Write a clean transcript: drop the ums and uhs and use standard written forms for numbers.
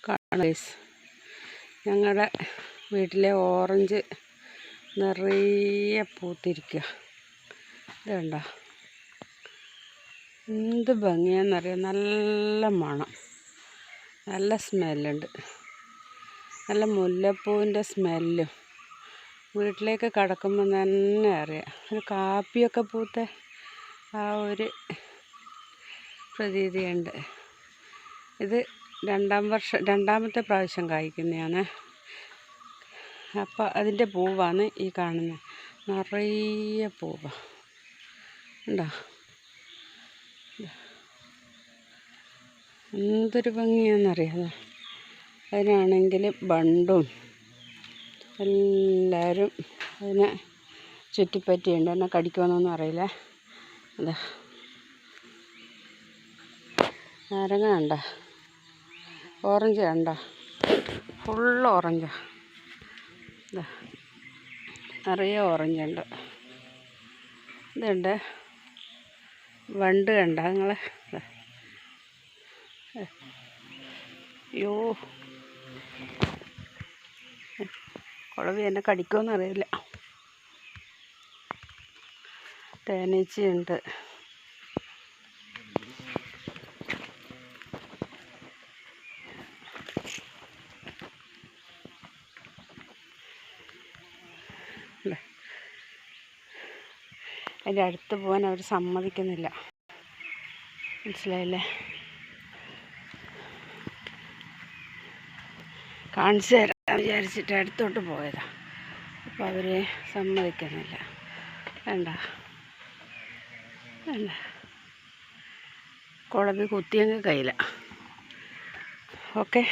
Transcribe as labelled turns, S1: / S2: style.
S1: കാണേഴ്സ് ഞങ്ങളുടെ വീട്ടിലെ ഓറഞ്ച് നിറയെ പൂത്തിരിക്കുക. ഇത് കണ്ടോ, എന്ത് ഭംഗിയാണെന്നറിയാം. നല്ല മണം, നല്ല സ്മെല്ലുണ്ട്, നല്ല മുല്ലപ്പൂവിൻ്റെ സ്മെല്ലും. വീട്ടിലേക്ക് കടക്കുമ്പോൾ തന്നെ അറിയാം ഒരു കാപ്പിയൊക്കെ പൂത്ത ആ ഒരു പ്രതീതിയുണ്ട്. ഇത് രണ്ടാമത്തെ പ്രാവശ്യം കായ്ക്കുന്നതാണ്. അപ്പോൾ അതിൻ്റെ പൂവാണ് ഈ കാണുന്നത്. നിറയെ പൂവ് ഉണ്ടോ, എന്തൊരു ഭംഗിയാണെന്നറിയാമോ. അതിനാണെങ്കിൽ ബണ്ടും എല്ലാവരും അതിനെ ചുറ്റിപ്പറ്റിയുണ്ട്. എന്നെ കടിക്കുമെന്നൊന്നും അറിയില്ല. അതാ നാരങ്ങ കണ്ടോ, ഓറഞ്ച് കണ്ടോ, ഫുള്ള് ഓറഞ്ചാണ്. ഇതാ നിറയെ ഓറഞ്ചുണ്ട്. ഇതുണ്ട് വണ്ട് കണ്ട നിങ്ങൾ. അയ്യോ, കുളവി എന്നെ കടിക്കുമെന്നറിയില്ല. തേനീച്ചയുണ്ട്. അതിൻ്റെ അടുത്ത് പോകാൻ അവർ സമ്മതിക്കുന്നില്ല. മനസ്സിലായില്ലേ? കാണിച്ചു തരാൻ വിചാരിച്ചിട്ട് അടുത്തോട്ട് പോയതാണ്. അപ്പോൾ അവർ സമ്മതിക്കുന്നില്ല. വേണ്ട വേണ്ട, കുളവി കുത്തിയങ്ങ് കയ്യില. ഓക്കെ.